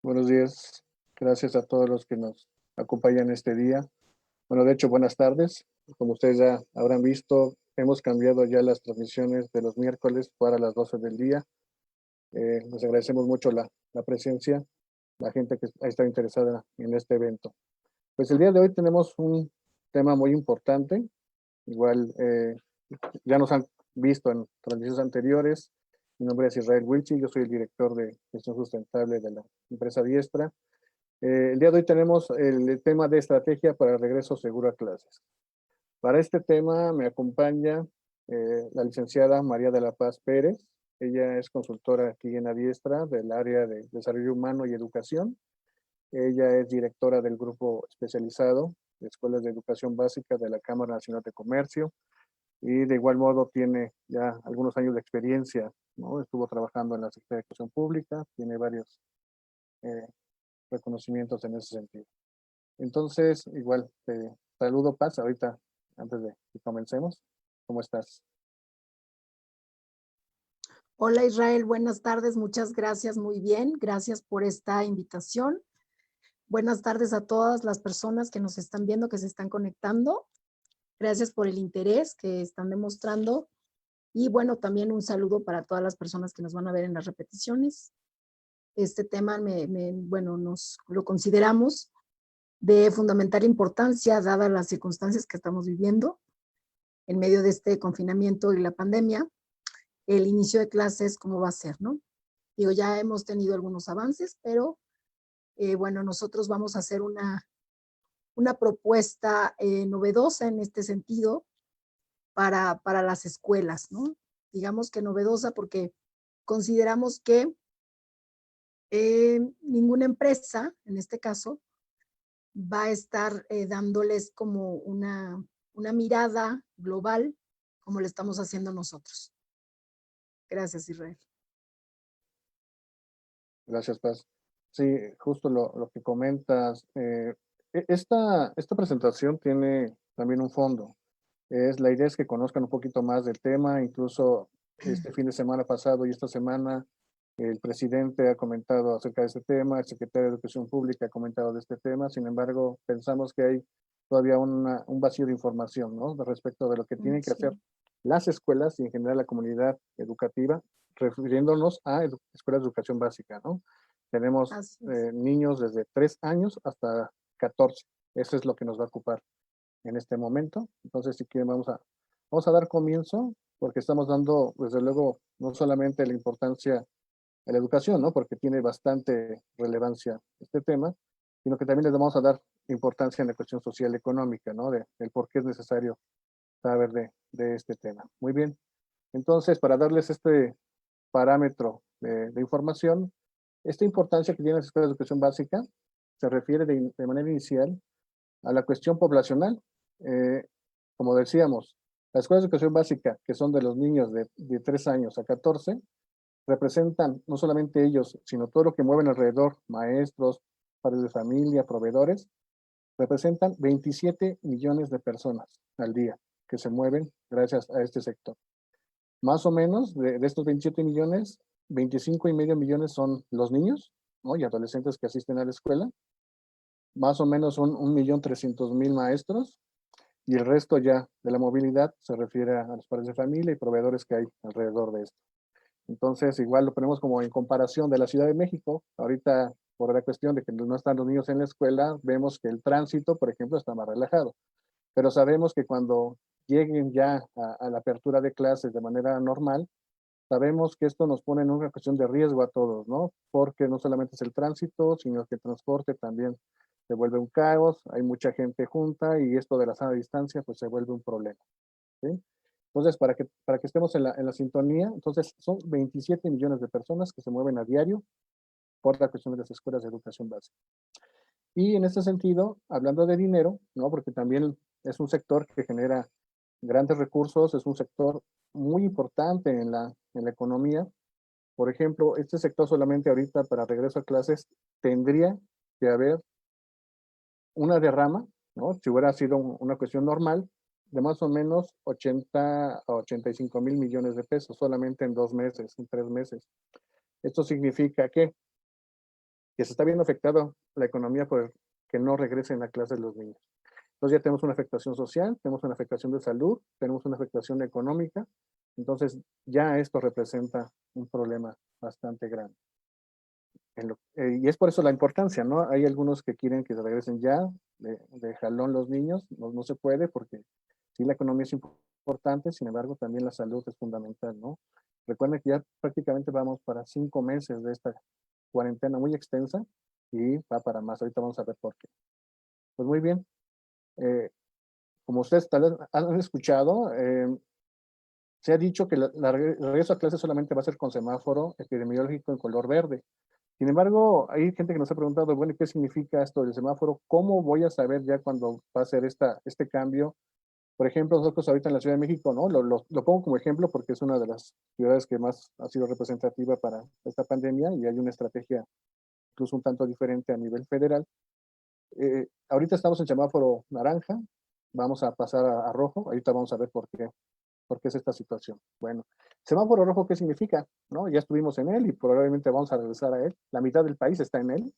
Buenos días. Gracias a todos los que nos acompañan este día. Bueno, de hecho, buenas tardes. Como ustedes ya habrán visto, hemos cambiado ya las transmisiones de los miércoles para las 12 del día. Les agradecemos mucho la presencia, la gente que ha estado interesada en este evento. Pues el día de hoy tenemos un tema muy importante. Igual ya nos han visto en transmisiones anteriores. Mi nombre es Israel Wilchi, yo soy el director de gestión sustentable de la empresa Diestra. El día de hoy tenemos el tema de estrategia para el regreso seguro a clases. Para este tema me acompaña la licenciada María de la Paz Pérez. Ella es consultora aquí en Adiestra del área de desarrollo humano y educación. Ella es directora del grupo especializado de escuelas de educación básica de la Cámara Nacional de Comercio y de igual modo tiene ya algunos años de experiencia, ¿no? Estuvo trabajando en la Secretaría de Educación Pública, tiene varios eh, reconocimientos en ese sentido. Entonces, igual, te saludo, Paz, ahorita, antes de que comencemos. ¿Cómo estás? Hola Israel, buenas tardes, muchas gracias, muy bien, gracias por esta invitación. Buenas tardes a todas las personas que nos están viendo, que se están conectando. Gracias por el interés que están demostrando. Y bueno, también un saludo para todas las personas que nos van a ver en las repeticiones. Este tema, bueno, nos lo consideramos de fundamental importancia, dadas las circunstancias que estamos viviendo en medio de este confinamiento y la pandemia. El inicio de clases, ¿cómo va a ser, no? Digo, ya hemos tenido algunos avances, pero bueno, nosotros vamos a hacer una propuesta novedosa en este sentido para las escuelas, ¿no? Digamos que novedosa porque consideramos que ninguna empresa, en este caso, va a estar dándoles como una mirada global como lo estamos haciendo nosotros. Gracias, Israel. Gracias, Paz. Sí, justo lo que comentas. Esta presentación tiene también un fondo. La idea es que conozcan un poquito más del tema, incluso este fin de semana pasado y esta semana el presidente ha comentado acerca de este tema, el secretario de Educación Pública ha comentado de este tema. Sin embargo, pensamos que hay todavía un vacío de información, ¿no? Respecto de lo que tienen que hacer Sí, las escuelas y en general la comunidad educativa, refiriéndonos a escuelas de educación básica, ¿no? Tenemos así es. niños desde 3 años hasta 14. Eso es lo que nos va a ocupar en este momento. Entonces, si quieren, vamos a dar comienzo, porque estamos dando, desde luego, no solamente la importancia a la educación, ¿no? Porque tiene bastante relevancia este tema, sino que también les vamos a dar importancia en la cuestión social y económica, ¿no? Del por qué es necesario saber de este tema. Muy bien. Entonces, para darles este parámetro de información, esta importancia que tiene las escuelas de educación básica se refiere de manera inicial a la cuestión poblacional. Eh, Como decíamos, las escuelas de educación básica, que son de los niños de 3 años a 14, representan no solamente ellos, sino todo lo que mueven alrededor, maestros, padres de familia, proveedores, representan 27 millones de personas al día que se mueven gracias a este sector. Más o menos de estos 27 millones, 25,5 millones son los niños, ¿no? Y adolescentes que asisten a la escuela. Más o menos son 1,300,000 maestros y el resto ya de la movilidad se refiere a los padres de familia y proveedores que hay alrededor de esto. Entonces, igual lo ponemos como en comparación de la Ciudad de México. Ahorita, por la cuestión de que no están los niños en la escuela, vemos que el tránsito, por ejemplo, está más relajado. Pero sabemos que cuando lleguen ya a la apertura de clases de manera normal, sabemos que esto nos pone en una cuestión de riesgo a todos, ¿no? Porque no solamente es el tránsito, sino que el transporte también se vuelve un caos, hay mucha gente junta y esto de la sana distancia pues se vuelve un problema, ¿sí? Entonces, para que estemos en la sintonía, entonces son 27 millones de personas que se mueven a diario por la cuestión de las escuelas de educación básica. Y en este sentido, hablando de dinero, ¿no? Porque también es un sector que genera grandes recursos, es un sector muy importante en la economía. Por ejemplo, este sector solamente ahorita para regreso a clases tendría que haber una derrama, ¿no? Si hubiera sido una cuestión normal, de más o menos 80 a 85 mil millones de pesos solamente en 2 meses, en 3 meses. Esto significa que que se está viendo afectado la economía por que no regresen a clases los niños. Entonces ya tenemos una afectación social, tenemos una afectación de salud, tenemos una afectación económica, entonces ya esto representa un problema bastante grande. Y es por eso la importancia, ¿no? Hay algunos que quieren que se regresen ya de jalón los niños, no se puede porque sí la economía es importante, sin embargo también la salud es fundamental, ¿no? Recuerden que ya prácticamente vamos para 5 meses de esta cuarentena muy extensa y va para más. Ahorita vamos a ver por qué. Pues muy bien. Como ustedes tal vez han escuchado, se ha dicho que el regreso a clases solamente va a ser con semáforo epidemiológico en color verde. Sin embargo, hay gente que nos ha preguntado, bueno, ¿qué significa esto del semáforo? ¿Cómo voy a saber ya cuando va a ser este cambio? Por ejemplo, nosotros ahorita en la Ciudad de México, ¿no? Lo pongo como ejemplo porque es una de las ciudades que más ha sido representativa para esta pandemia y hay una estrategia incluso un tanto diferente a nivel federal. Ahorita estamos en semáforo naranja, vamos a pasar a rojo, ahorita vamos a ver por qué es esta situación. Bueno, semáforo rojo, ¿qué significa? ¿No? Ya estuvimos en él y probablemente vamos a regresar a él. La mitad del país está en él.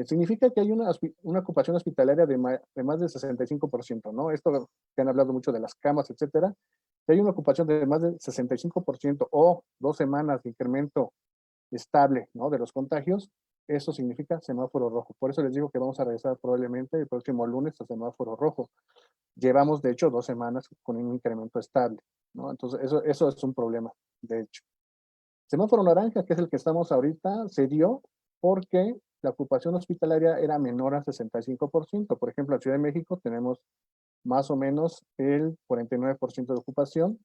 Significa que hay una ocupación hospitalaria de más del 65%, ¿no? Esto que han hablado mucho de las camas, etcétera. Si hay una ocupación de más del 65% o 2 semanas de incremento estable, ¿no? De los contagios, eso significa semáforo rojo. Por eso les digo que vamos a regresar probablemente el próximo lunes a semáforo rojo. Llevamos, de hecho, 2 semanas con un incremento estable, ¿no? Entonces, eso es un problema, de hecho. Semáforo naranja, que es el que estamos ahorita, se dio porque la ocupación hospitalaria era menor al 65%. Por ejemplo, en Ciudad de México tenemos más o menos el 49% de ocupación,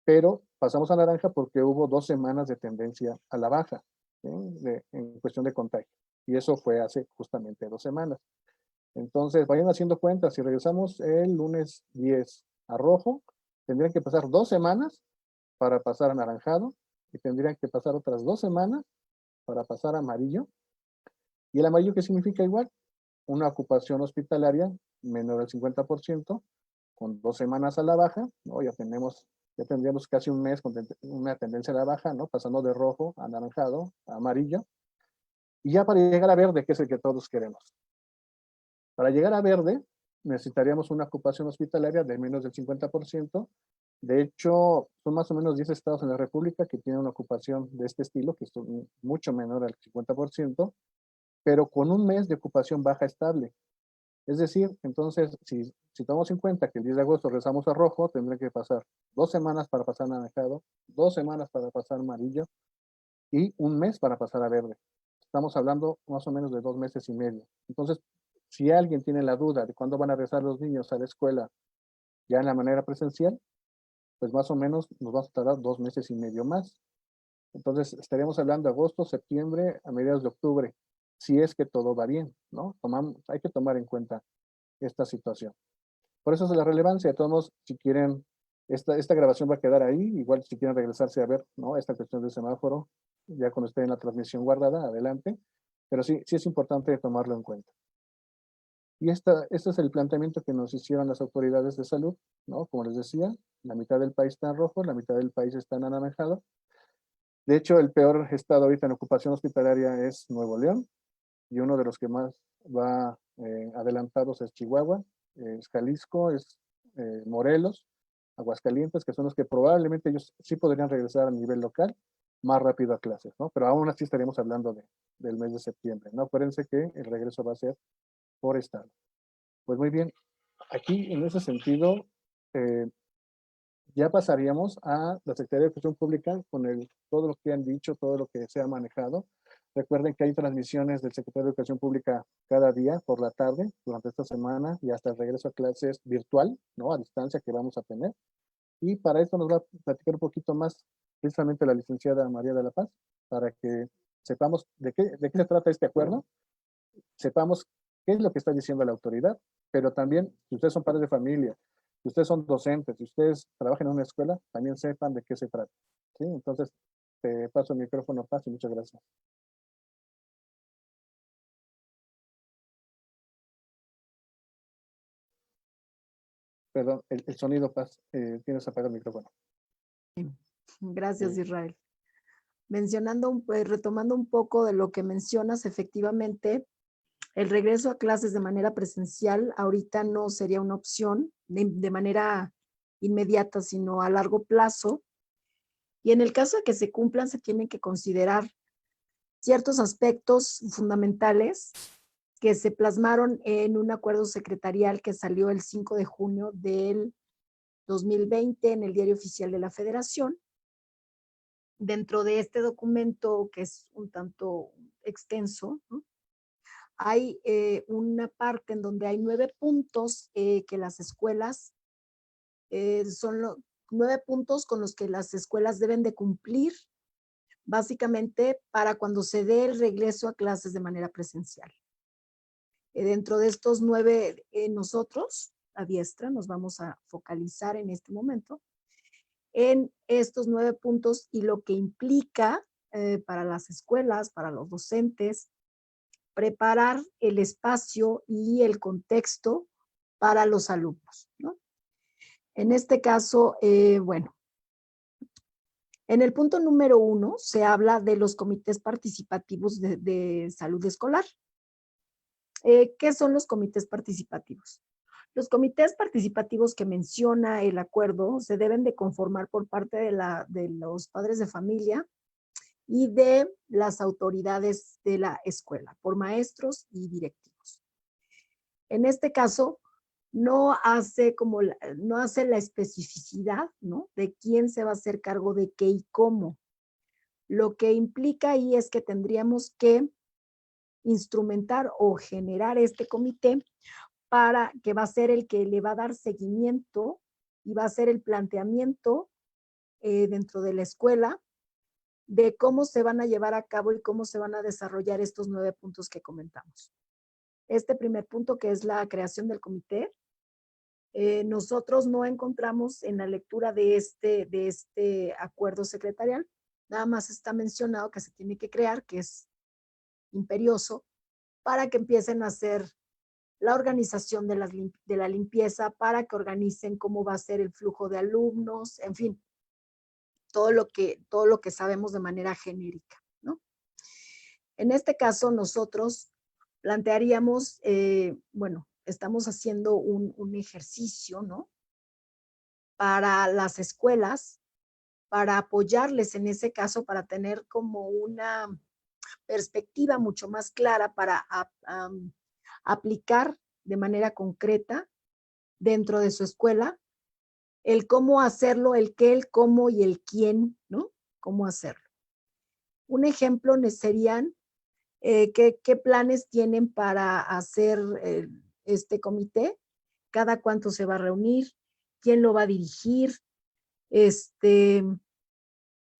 pero pasamos a naranja porque hubo 2 semanas de tendencia a la baja, ¿sí? En cuestión de contagio. Y eso fue hace justamente 2 semanas. Entonces, vayan haciendo cuentas. Si regresamos el lunes 10 a rojo, tendrían que pasar 2 semanas para pasar a anaranjado y tendrían que pasar otras 2 semanas para pasar a amarillo. ¿Y el amarillo qué significa igual? Una ocupación hospitalaria menor del 50%, con 2 semanas a la baja, ¿no? Ya tendríamos casi un mes con una tendencia a la baja, ¿no? Pasando de rojo a anaranjado, a amarillo. Y ya para llegar a verde, que es el que todos queremos. Para llegar a verde, necesitaríamos una ocupación hospitalaria de menos del 50%. De hecho, son más o menos 10 estados en la República que tienen una ocupación de este estilo, que es mucho menor al 50%, pero con un mes de ocupación baja estable. Es decir, entonces, si tomamos en cuenta que el 10 de agosto regresamos a rojo, tendría que pasar 2 semanas para pasar a anaranjado, 2 semanas para pasar a amarillo y un mes para pasar a verde. Estamos hablando más o menos de 2 meses y medio. Entonces, si alguien tiene la duda de cuándo van a regresar los niños a la escuela ya en la manera presencial, pues más o menos nos va a tardar 2 meses y medio más. Entonces, estaríamos hablando de agosto, septiembre, a mediados de octubre, si es que todo va bien, ¿no? Hay que tomar en cuenta esta situación. Por eso es la relevancia. De todos modos, si quieren, esta grabación va a quedar ahí, igual si quieren regresarse a ver, ¿no? Esta cuestión del semáforo, ya cuando esté en la transmisión guardada, adelante. Pero sí es importante tomarlo en cuenta. Y este es el planteamiento que nos hicieron las autoridades de salud, ¿no? Como les decía, la mitad del país está en rojo, la mitad del país está en anaranjado. De hecho, el peor estado ahorita en ocupación hospitalaria es Nuevo León, y uno de los que más va adelantados es Chihuahua, es Jalisco, es Morelos, Aguascalientes, que son los que probablemente ellos sí podrían regresar a nivel local más rápido a clases, ¿no? Pero aún así estaríamos hablando del mes de septiembre, ¿no? Acuérdense que el regreso va a ser por estado. Pues muy bien, aquí en ese sentido, eh, ya pasaríamos a la Secretaría de Educación Pública con todo lo que han dicho, todo lo que se ha manejado. Recuerden que hay transmisiones del Secretario de Educación Pública cada día por la tarde, durante esta semana y hasta el regreso a clases virtual, ¿no? A distancia que vamos a tener. Y para esto nos va a platicar un poquito más precisamente la licenciada María de la Paz, para que sepamos de qué se trata este acuerdo, sepamos qué es lo que está diciendo la autoridad, pero también, si ustedes son padres de familia, si ustedes son docentes, si ustedes trabajan en una escuela, también sepan de qué se trata. ¿Sí? Entonces, te paso el micrófono, Paz, y muchas gracias. Perdón, el sonido, Paz, tienes apagado el micrófono. Gracias, Sí. Israel. retomando un poco de lo que mencionas, efectivamente, el regreso a clases de manera presencial ahorita no sería una opción de manera inmediata, sino a largo plazo. Y en el caso de que se cumplan, se tienen que considerar ciertos aspectos fundamentales que se plasmaron en un acuerdo secretarial que salió el 5 de junio del 2020 en el Diario Oficial de la Federación. Dentro de este documento, que es un tanto extenso, ¿no?, hay una parte en donde hay 9 puntos que las escuelas, son los 9 puntos con los que las escuelas deben de cumplir, básicamente para cuando se dé el regreso a clases de manera presencial. Dentro de estos 9, nosotros, a Diestra, nos vamos a focalizar en este momento en estos 9 puntos y lo que implica para las escuelas, para los docentes, preparar el espacio y el contexto para los alumnos, ¿no? En este caso, bueno, en el punto número 1 se habla de los comités participativos de salud escolar. ¿Qué son los comités participativos? Los comités participativos que menciona el acuerdo se deben de conformar por parte de los padres de familia y de las autoridades de la escuela, por maestros y directivos. En este caso, no hace la especificidad, ¿no?, de quién se va a hacer cargo de qué y cómo. Lo que implica ahí es que tendríamos que instrumentar o generar este comité para que va a ser el que le va a dar seguimiento y va a ser el planteamiento dentro de la escuela de cómo se van a llevar a cabo y cómo se van a desarrollar estos 9 puntos que comentamos. Este primer punto, que es la creación del comité, nosotros no encontramos en la lectura de este acuerdo secretarial, nada más está mencionado que se tiene que crear, que es imperioso, para que empiecen a hacer la organización de la limpieza, para que organicen cómo va a ser el flujo de alumnos, en fin, todo lo que sabemos de manera genérica, ¿no? En este caso, nosotros plantearíamos, bueno, estamos haciendo un ejercicio, ¿no?, para las escuelas, para apoyarles en ese caso, para tener como una perspectiva mucho más clara para aplicar de manera concreta dentro de su escuela el cómo hacerlo, el qué, el cómo y el quién, ¿no? Cómo hacerlo. Un ejemplo serían qué planes tienen para hacer este comité, cada cuánto se va a reunir, quién lo va a dirigir,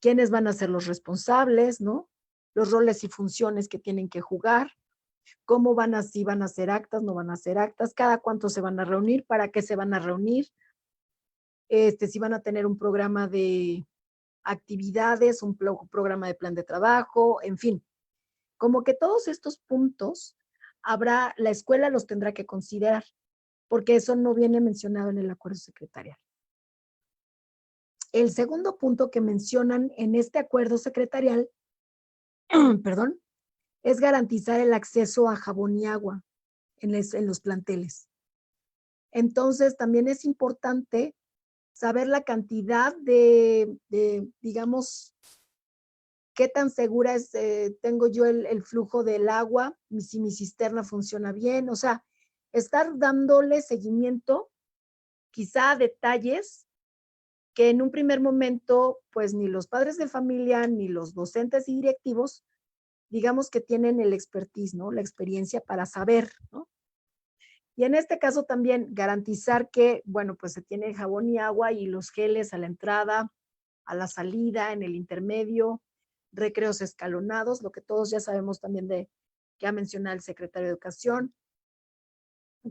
quiénes van a ser los responsables, ¿no? Los roles y funciones que tienen que jugar, si van a hacer actas, no van a hacer actas, cada cuánto se van a reunir, para qué se van a reunir, si van a tener un programa de actividades, un programa de plan de trabajo, en fin. Como que todos estos puntos la escuela los tendrá que considerar, porque eso no viene mencionado en el acuerdo secretarial. El segundo punto que mencionan en este acuerdo secretarial, perdón, es garantizar el acceso a jabón y agua en los planteles. Entonces, también es importante saber la cantidad digamos, qué tan segura tengo yo el flujo del agua, si mi cisterna funciona bien, o sea, estar dándole seguimiento quizá a detalles que en un primer momento, pues ni los padres de familia, ni los docentes y directivos, digamos que tienen el expertise, ¿no?, la experiencia para saber, ¿no? Y en este caso también garantizar que, bueno, pues se tiene jabón y agua y los geles a la entrada, a la salida, en el intermedio, recreos escalonados, lo que todos ya sabemos también que ha mencionado el secretario de Educación,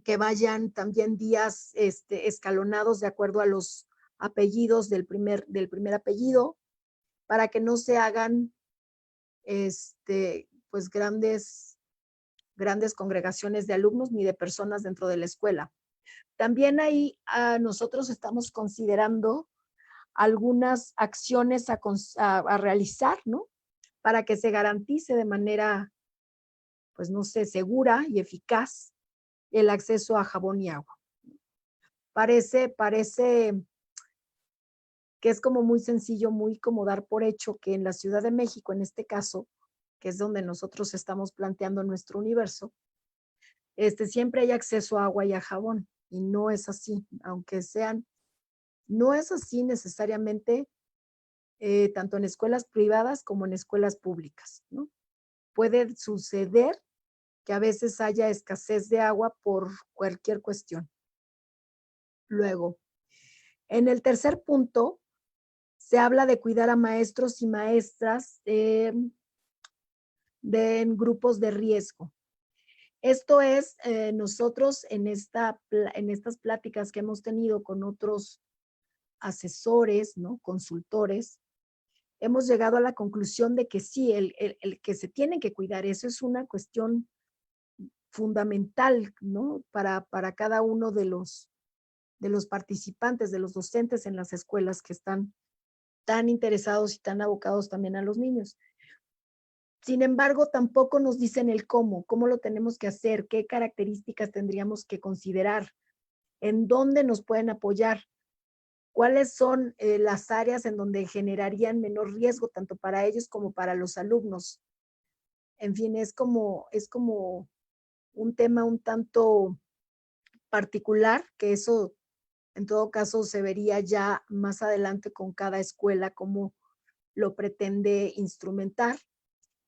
que vayan también días escalonados de acuerdo a los apellidos del primer apellido, para que no se hagan pues grandes congregaciones de alumnos ni de personas dentro de la escuela. También ahí nosotros estamos considerando algunas acciones a realizar, ¿no?, para que se garantice de manera, pues no sé, segura y eficaz el acceso a jabón y agua. Parece que es como muy sencillo, muy como dar por hecho que en la Ciudad de México, en este caso, que es donde nosotros estamos planteando nuestro universo, siempre hay acceso a agua y a jabón, y no es así, aunque sean, no es así necesariamente, tanto en escuelas privadas como en escuelas públicas, ¿no? Puede suceder que a veces haya escasez de agua por cualquier cuestión. Luego, en el tercer punto, se habla de cuidar a maestros y maestras en grupos de riesgo. Esto es, nosotros en estas pláticas que hemos tenido con otros asesores, ¿no? Consultores, hemos llegado a la conclusión de que sí, el que se tienen que cuidar, eso es una cuestión fundamental, ¿no? Para cada uno de los participantes, de los docentes en las escuelas que están tan interesados y tan abocados también a los niños. Sin embargo, tampoco nos dicen el cómo lo tenemos que hacer, qué características tendríamos que considerar, en dónde nos pueden apoyar, cuáles son las áreas en donde generarían menor riesgo, tanto para ellos como para los alumnos. En fin, es como un tema un tanto particular, que eso en todo caso se vería ya más adelante con cada escuela, cómo lo pretende instrumentar.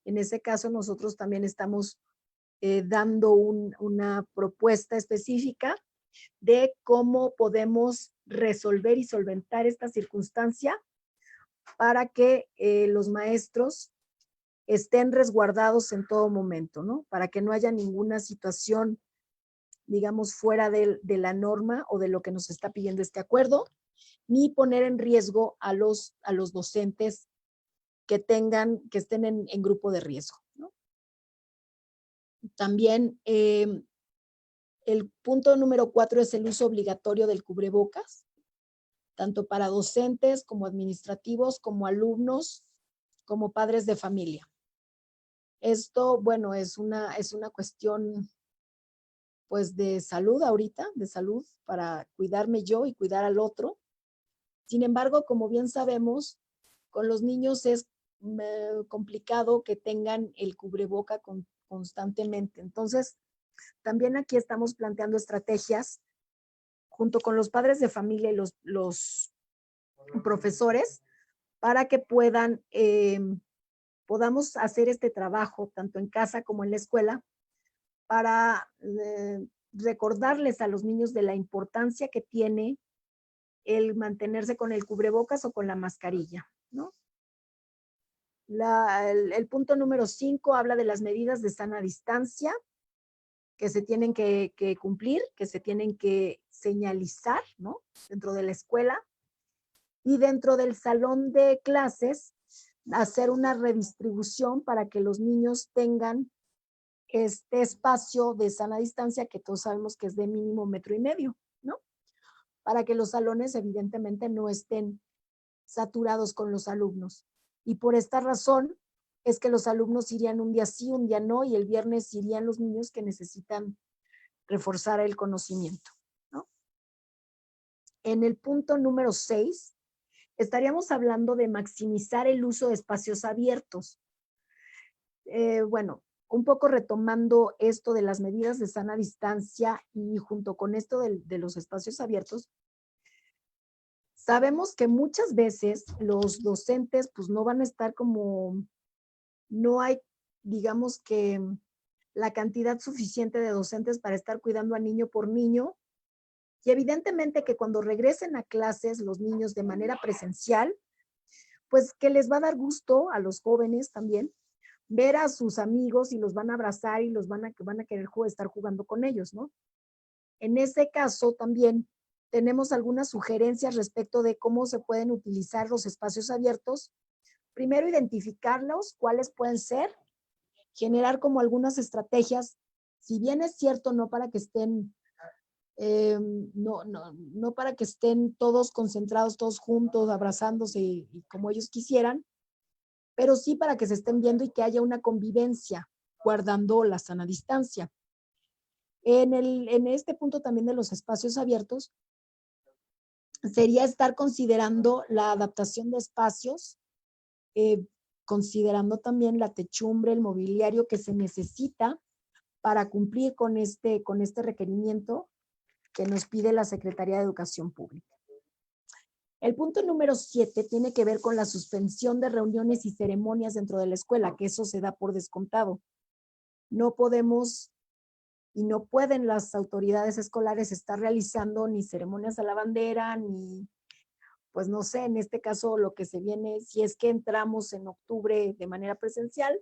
En ese caso, nosotros también estamos dando una propuesta específica de cómo podemos resolver y solventar esta circunstancia para que los maestros estén resguardados en todo momento, ¿no? Para que no haya ninguna situación, digamos, fuera de la norma o de lo que nos está pidiendo este acuerdo, ni poner en riesgo a los docentes que estén en grupo de riesgo, ¿no? También el punto número 4 es el uso obligatorio del cubrebocas, tanto para docentes como administrativos, como alumnos, como padres de familia. Esto, bueno, es una cuestión pues de salud ahorita, de salud para cuidarme yo y cuidar al otro. Sin embargo, como bien sabemos, con los niños es complicado que tengan el cubreboca constantemente. Entonces, también aquí estamos planteando estrategias junto con los padres de familia y los profesores para que podamos hacer este trabajo tanto en casa como en la escuela para recordarles a los niños de la importancia que tiene el mantenerse con el cubrebocas o con la mascarilla, ¿no? El punto número 5 habla de las medidas de sana distancia que se tienen que cumplir, que se tienen que señalizar, ¿no? Dentro de la escuela y dentro del salón de clases, hacer una redistribución para que los niños tengan este espacio de sana distancia que todos sabemos que es de mínimo 1,5 metros, ¿no? Para que los salones evidentemente no estén saturados con los alumnos. Y por esta razón es que los alumnos irían un día sí, un día no, y el viernes irían los niños que necesitan reforzar el conocimiento, ¿no? En el punto número 6, estaríamos hablando de maximizar el uso de espacios abiertos. Bueno, un poco retomando esto de las medidas de sana distancia y junto con esto de los espacios abiertos, sabemos que muchas veces los docentes pues no van a estar no hay, digamos que la cantidad suficiente de docentes para estar cuidando a niño por niño. Y evidentemente que cuando regresen a clases los niños de manera presencial, pues que les va a dar gusto a los jóvenes también ver a sus amigos y los van a abrazar y van a querer estar jugando con ellos, ¿no? En ese caso también tenemos algunas sugerencias respecto de cómo se pueden utilizar los espacios abiertos. Primero, identificarlos, cuáles pueden ser, generar como algunas estrategias, si bien es cierto, no para que estén no para que estén todos concentrados, todos juntos, abrazándose y como ellos quisieran, pero sí para que se estén viendo y que haya una convivencia, guardando la sana distancia. En este punto también de los espacios abiertos, sería estar considerando la adaptación de espacios, eh, considerando también la techumbre, el mobiliario que se necesita para cumplir con este requerimiento que nos pide la Secretaría de Educación Pública. El punto número 7 tiene que ver con la suspensión de reuniones y ceremonias dentro de la escuela, que eso se da por descontado. No podemos y no pueden las autoridades escolares estar realizando ni ceremonias a la bandera, ni, pues no sé, en este caso lo que se viene, si es que entramos en octubre de manera presencial,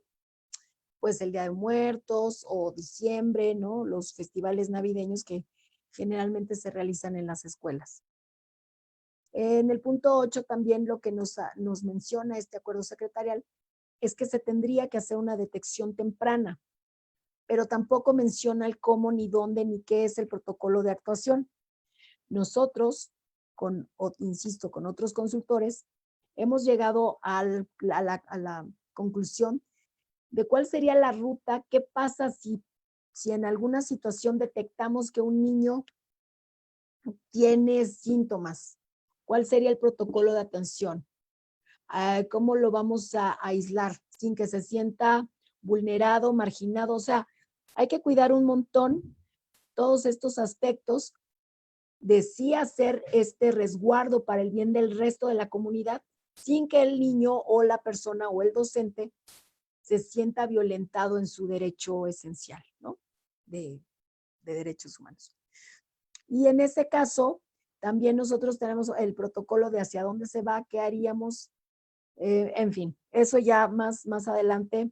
pues el Día de Muertos o diciembre, ¿no? Los festivales navideños que generalmente se realizan en las escuelas. En el punto 8 también lo que nos menciona este acuerdo secretarial es que se tendría que hacer una detección temprana, pero tampoco menciona el cómo, ni dónde, ni qué es el protocolo de actuación. Nosotros, insisto, con otros consultores, hemos llegado a la conclusión de cuál sería la ruta, qué pasa si en alguna situación detectamos que un niño tiene síntomas, cuál sería el protocolo de atención, cómo lo vamos a aislar sin que se sienta vulnerado, marginado. O sea, hay que cuidar un montón todos estos aspectos de sí hacer este resguardo para el bien del resto de la comunidad sin que el niño o la persona o el docente se sienta violentado en su derecho esencial, ¿no? De derechos humanos. Y en ese caso, también nosotros tenemos el protocolo de hacia dónde se va, qué haríamos, en fin, eso ya más adelante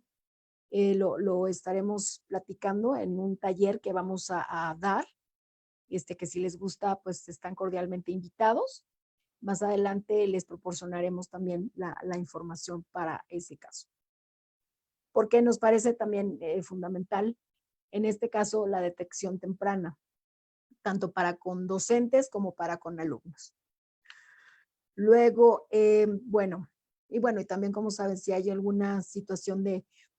lo estaremos platicando en un taller que vamos a dar, que si les gusta, pues están cordialmente invitados. Más adelante les proporcionaremos también la información para ese caso. Porque nos parece también fundamental, en este caso, la detección temprana, tanto para con docentes como para con alumnos. Luego, y también, como saben, si hay alguna situación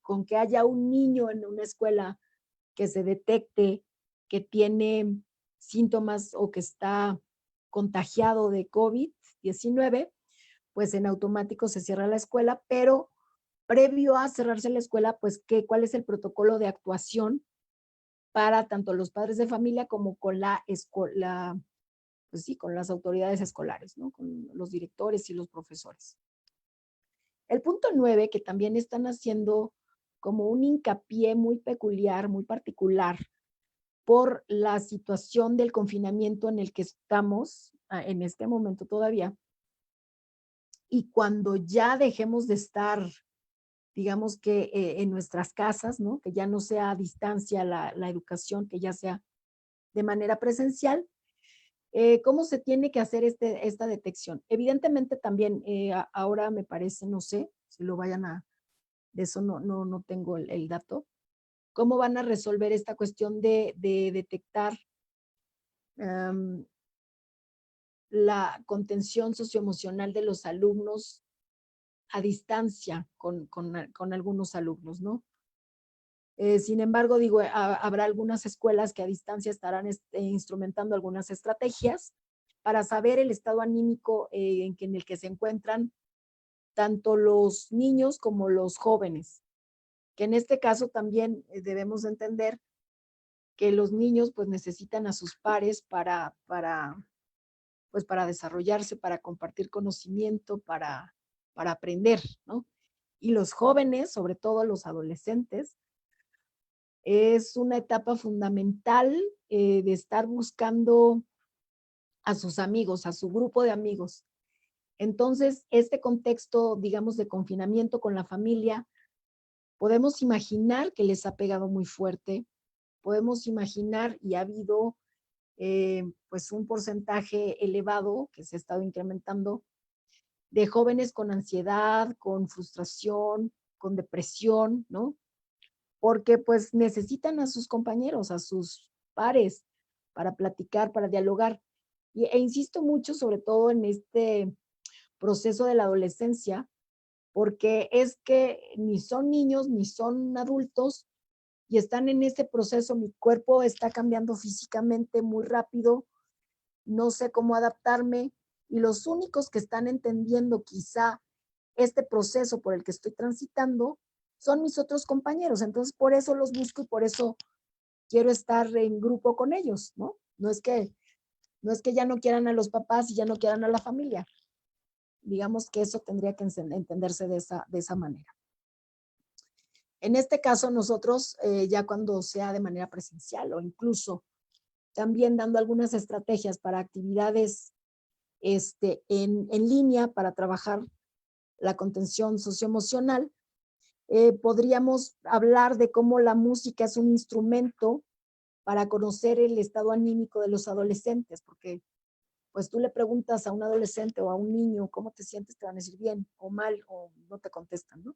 con que haya un niño en una escuela que se detecte que tiene síntomas o que está contagiado de COVID-19, pues en automático se cierra la escuela, pero previo a cerrarse la escuela, pues cuál es el protocolo de actuación para tanto los padres de familia como con la escuela, pues sí, con las autoridades escolares, ¿no? Con los directores y los profesores. El punto 9, que también están haciendo como un hincapié muy peculiar, muy particular, por la situación del confinamiento en el que estamos en este momento todavía. Y cuando ya dejemos de estar, digamos que en nuestras casas, ¿no? Que ya no sea a distancia la educación, que ya sea de manera presencial, ¿cómo se tiene que hacer esta detección? Evidentemente también ahora me parece, no sé, si lo vayan de eso no tengo el dato, cómo van a resolver esta cuestión de detectar la contención socioemocional de los alumnos a distancia con algunos alumnos, ¿no? Sin embargo, digo, habrá algunas escuelas que a distancia estarán instrumentando algunas estrategias para saber el estado anímico en el que se encuentran tanto los niños como los jóvenes, que en este caso también debemos entender que los niños pues necesitan a sus pares pues para desarrollarse, para compartir conocimiento, para aprender, ¿no? Y los jóvenes, sobre todo los adolescentes, es una etapa fundamental de estar buscando a sus amigos, a su grupo de amigos. Entonces, este contexto, digamos, de confinamiento con la familia, podemos imaginar que les ha pegado muy fuerte, podemos imaginar y ha habido pues un porcentaje elevado que se ha estado incrementando de jóvenes con ansiedad, con frustración, con depresión, ¿no? Porque pues necesitan a sus compañeros, a sus pares para platicar, para dialogar. E insisto mucho, sobre todo en este proceso de la adolescencia, porque es que ni son niños ni son adultos y están en ese proceso. Mi cuerpo está cambiando físicamente muy rápido, no sé cómo adaptarme, y los únicos que están entendiendo quizá este proceso por el que estoy transitando son mis otros compañeros. Entonces, por eso los busco y por eso quiero estar en grupo con ellos, ¿no? No es que ya no quieran a los papás y ya no quieran a la familia. Digamos que eso tendría que entenderse de esa manera. En este caso, nosotros, ya cuando sea de manera presencial o incluso también dando algunas estrategias para actividades en línea para trabajar la contención socioemocional, podríamos hablar de cómo la música es un instrumento para conocer el estado anímico de los adolescentes, porque pues tú le preguntas a un adolescente o a un niño cómo te sientes, te van a decir bien o mal o no te contestan, ¿no?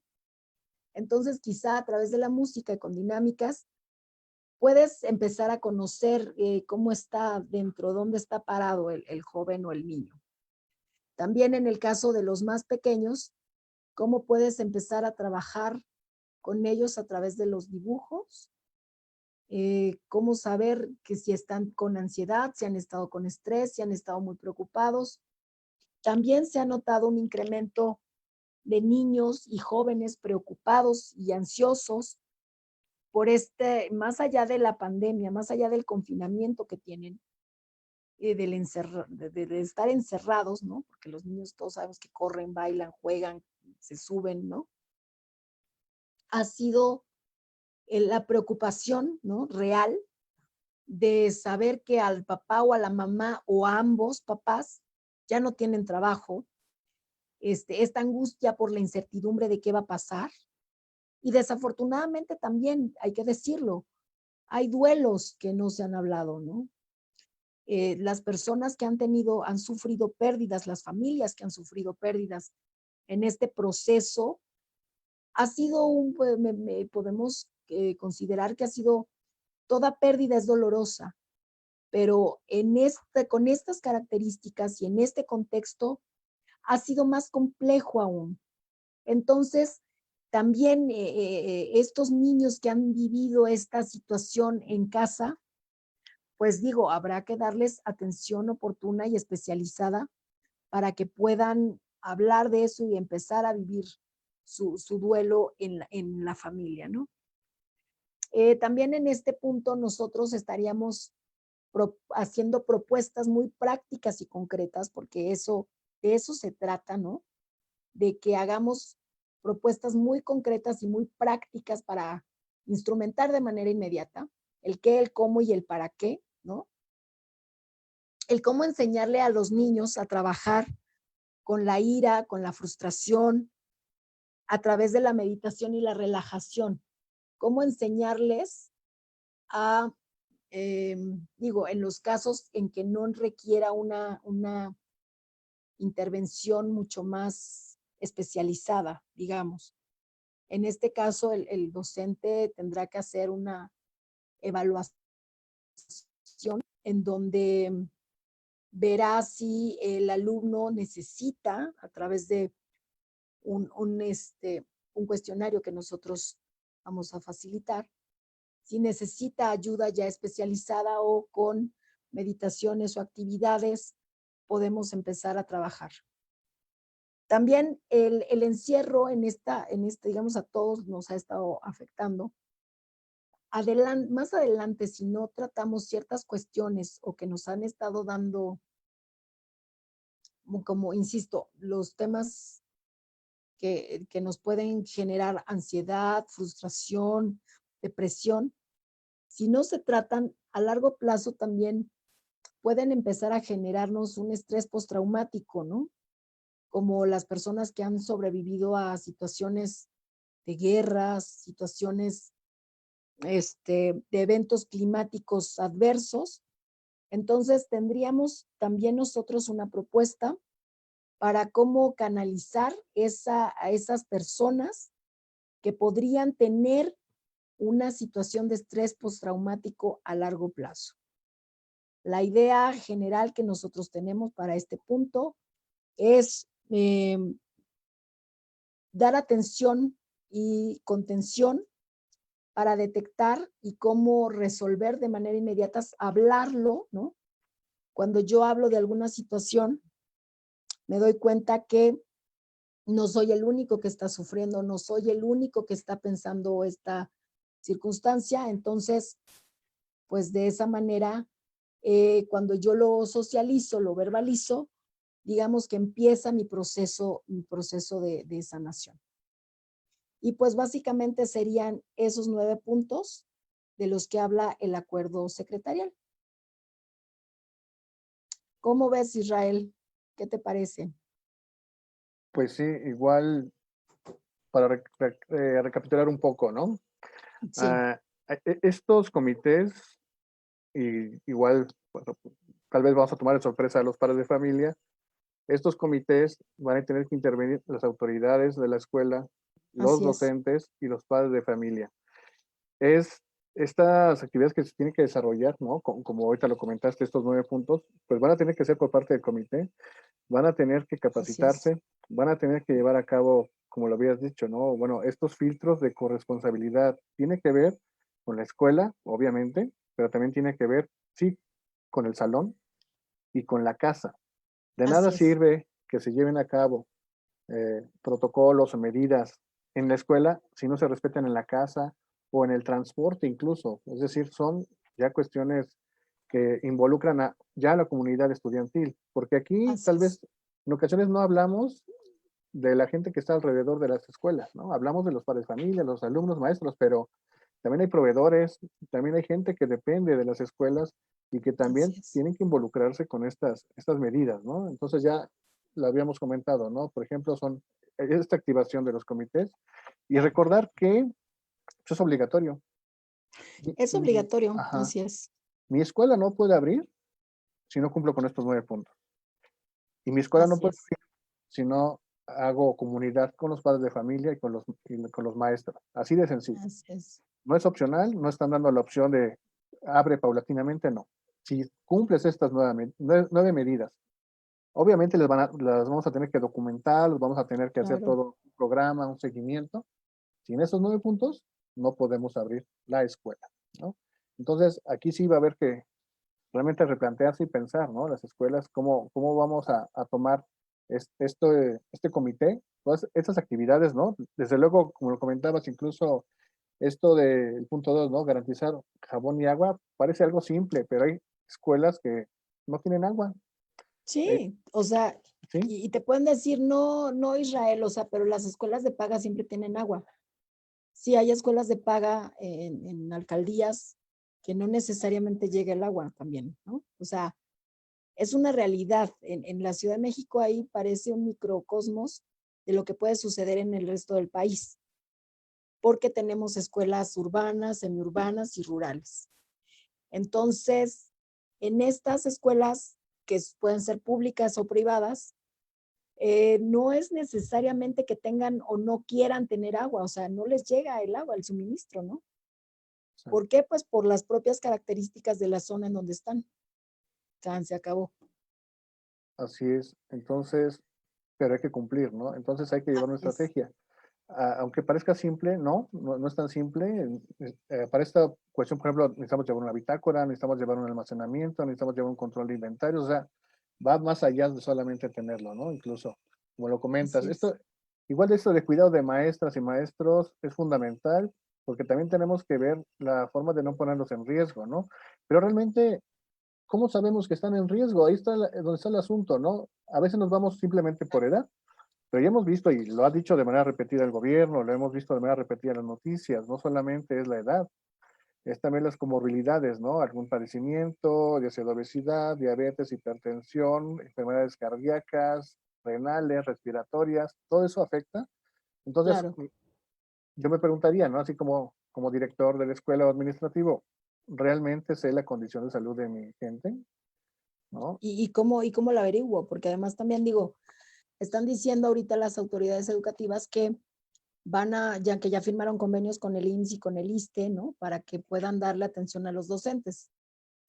Entonces, quizá a través de la música y con dinámicas, puedes empezar a conocer cómo está dentro, dónde está parado el joven o el niño. También en el caso de los más pequeños, cómo puedes empezar a trabajar con ellos a través de los dibujos, cómo saber que si están con ansiedad, si han estado con estrés, si han estado muy preocupados. También se ha notado un incremento de niños y jóvenes preocupados y ansiosos por más allá de la pandemia, más allá del confinamiento que tienen, de estar encerrados, ¿no? Porque los niños todos sabemos que corren, bailan, juegan, se suben, ¿no? Ha sido la preocupación, ¿no? Real de saber que al papá o a la mamá o a ambos papás ya no tienen trabajo, esta angustia por la incertidumbre de qué va a pasar. Y desafortunadamente también, hay que decirlo, hay duelos que no se han hablado, ¿no? Las personas que han sufrido pérdidas, las familias que han sufrido pérdidas en este proceso, ha sido pues, podemos considerar que ha sido, toda pérdida es dolorosa, pero con estas características y en este contexto ha sido más complejo aún. Entonces, también estos niños que han vivido esta situación en casa, pues digo, habrá que darles atención oportuna y especializada para que puedan hablar de eso y empezar a vivir su duelo en la familia, ¿no? También en este punto nosotros estaríamos haciendo propuestas muy prácticas y concretas, porque de eso se trata, ¿no? De que hagamos propuestas muy concretas y muy prácticas para instrumentar de manera inmediata el qué, el cómo y el para qué, ¿no? El cómo enseñarle a los niños a trabajar con la ira, con la frustración, a través de la meditación y la relajación. Cómo enseñarles a, digo, en los casos en que no requiera una intervención mucho más especializada, digamos. En este caso, el docente tendrá que hacer una evaluación en donde verá si el alumno necesita, a través de un cuestionario que nosotros vamos a facilitar, si necesita ayuda ya especializada o con meditaciones o actividades, podemos empezar a trabajar. También el encierro digamos, a todos nos ha estado afectando. Más adelante, si no tratamos ciertas cuestiones o que nos han estado dando, como insisto, los temas que nos pueden generar ansiedad, frustración, depresión, si no se tratan a largo plazo también pueden empezar a generarnos un estrés postraumático, ¿no? Como las personas que han sobrevivido a situaciones de guerras, situaciones de eventos climáticos adversos. Entonces, tendríamos también nosotros una propuesta para cómo canalizar a esas personas que podrían tener una situación de estrés postraumático a largo plazo. La idea general que nosotros tenemos para este punto es dar atención y contención para detectar y cómo resolver de manera inmediata, hablarlo, ¿no? Cuando yo hablo de alguna situación, me doy cuenta que no soy el único que está sufriendo, no soy el único que está pensando esta circunstancia. Entonces, pues de esa manera, cuando yo lo socializo, lo verbalizo, digamos que empieza mi proceso de sanación. Y pues básicamente serían esos 9 puntos de los que habla el acuerdo secretarial. ¿Cómo ves, Israel? ¿Qué te parece? Pues sí, igual para recapitular un poco, ¿no? Sí, Estos comités, y igual, bueno, tal vez vamos a tomar de sorpresa a los padres de familia, estos comités van a tener que intervenir las autoridades de la escuela, los así es. docentes y los padres de familia. Es estas actividades que se tienen que desarrollar, ¿no? Como ahorita lo comentaste, estos 9 puntos, pues van a tener que ser por parte del comité, van a tener que Así es. capacitarse, van a tener que llevar a cabo, como lo habías dicho, ¿no? Bueno, estos filtros de corresponsabilidad tiene que ver con la escuela, obviamente, pero también tiene que ver, sí, con el salón y con la casa. De nada Así es. sirve que se lleven a cabo protocolos o medidas en la escuela si no se respetan en la casa o en el transporte incluso. Es decir, son ya cuestiones que involucran ya a la comunidad estudiantil, porque aquí Así tal vez es. en ocasiones no hablamos de la gente que está alrededor de las escuelas, ¿no? Hablamos de los padres de familia, los alumnos, maestros, pero también hay proveedores, también hay gente que depende de las escuelas y que Así también es. tienen que involucrarse con estas medidas, ¿no? Entonces ya lo habíamos comentado, ¿no? Por ejemplo, son esta activación de los comités y recordar que eso es obligatorio. Es obligatorio, Ajá. así es. Mi escuela no puede abrir si no cumplo con estos 9 puntos. Y mi escuela no Así puede es. abrir si no hago comunidad con los padres de familia y con los maestros. Así de sencillo. Así es. No es opcional, no están dando la opción de abre paulatinamente, no. Si cumples estas 9 medidas, obviamente las vamos a tener que documentar, los vamos a tener que hacer Claro. todo un programa, un seguimiento. Sin esos 9 puntos, no podemos abrir la escuela, ¿no? Entonces, aquí sí va a haber que realmente replantearse y pensar, ¿no? Las escuelas, cómo vamos a tomar este comité, todas estas actividades, ¿no? Desde luego, como lo comentabas, incluso esto del punto 2, ¿no? Garantizar jabón y agua, parece algo simple, pero hay escuelas que no tienen agua. Eh, Sí, o sea, ¿Sí? y te pueden decir, no, no Israel, o sea, pero las escuelas de paga siempre tienen agua. Sí, hay escuelas de paga en alcaldías que no necesariamente llega el agua también, ¿no? O sea, es una realidad. En la Ciudad de México ahí parece un microcosmos de lo que puede suceder en el resto del país, porque tenemos escuelas urbanas, semiurbanas y rurales. Entonces, en estas escuelas, que pueden ser públicas o privadas, no es necesariamente que tengan o no quieran tener agua, o sea, no les llega el agua, el suministro, ¿no? Sí, ¿Por qué? Pues por las propias características de la zona en donde están. Tan, se acabó. así es. Entonces, pero hay que cumplir, ¿no? Entonces hay que llevar una Así es. estrategia. Aunque parezca simple, no es tan simple. Para esta cuestión, por ejemplo, necesitamos llevar una bitácora, necesitamos llevar un almacenamiento, necesitamos llevar un control de inventarios, o sea, va más allá de solamente tenerlo, ¿no? Incluso, como lo comentas, Así es. igual de esto de cuidado de maestras y maestros es fundamental, porque también tenemos que ver la forma de no ponerlos en riesgo, ¿no? Pero realmente, ¿cómo sabemos que están en riesgo? Ahí está donde está el asunto, ¿no? A veces nos vamos simplemente por edad, pero ya hemos visto, y lo ha dicho de manera repetida el gobierno, lo hemos visto de manera repetida en las noticias, no solamente es la edad, es también las comorbilidades, ¿no? Algún padecimiento, ya sea de obesidad, diabetes, hipertensión, enfermedades cardíacas, renales, respiratorias, todo eso afecta. Entonces, Claro. yo me preguntaría, ¿no? Así como director de la escuela o administrativo, ¿realmente sé la condición de salud de mi gente? ¿No? ¿Y cómo lo averiguo? Porque además también digo, están diciendo ahorita las autoridades educativas que ya que ya firmaron convenios con el IMSS y con el ISSSTE, ¿no? Para que puedan darle atención a los docentes.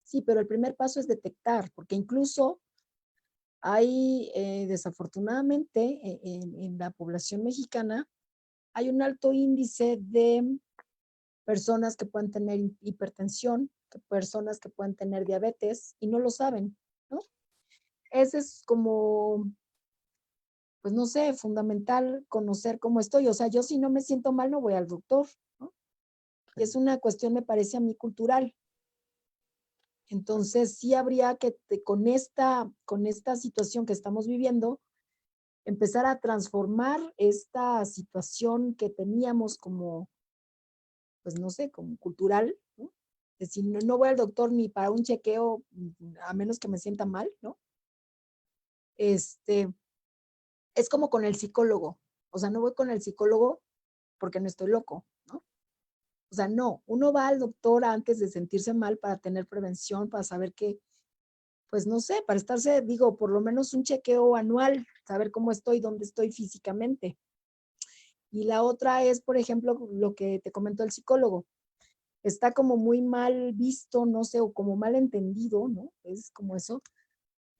Sí, pero el primer paso es detectar, porque incluso hay, desafortunadamente, en la población mexicana, hay un alto índice de personas que pueden tener hipertensión, personas que pueden tener diabetes y no lo saben, ¿no? Ese es como, pues no sé, fundamental conocer cómo estoy. O sea, yo si no me siento mal no voy al doctor, ¿no? Y es una cuestión, me parece a mí, cultural. Entonces, sí habría que, con esta situación que estamos viviendo, empezar a transformar esta situación que teníamos como, pues no sé, como cultural, ¿no? Es decir, no voy al doctor ni para un chequeo, a menos que me sienta mal, ¿no? Es como con el psicólogo. O sea, no voy con el psicólogo porque no estoy loco, ¿no? O sea, no, uno va al doctor antes de sentirse mal para tener prevención, para saber que, pues no sé, para estarse, digo, por lo menos un chequeo anual, saber cómo estoy, dónde estoy físicamente. Y la otra es, por ejemplo, lo que te comentó el psicólogo. Está como muy mal visto, no sé, o como mal entendido, ¿no? Es como eso.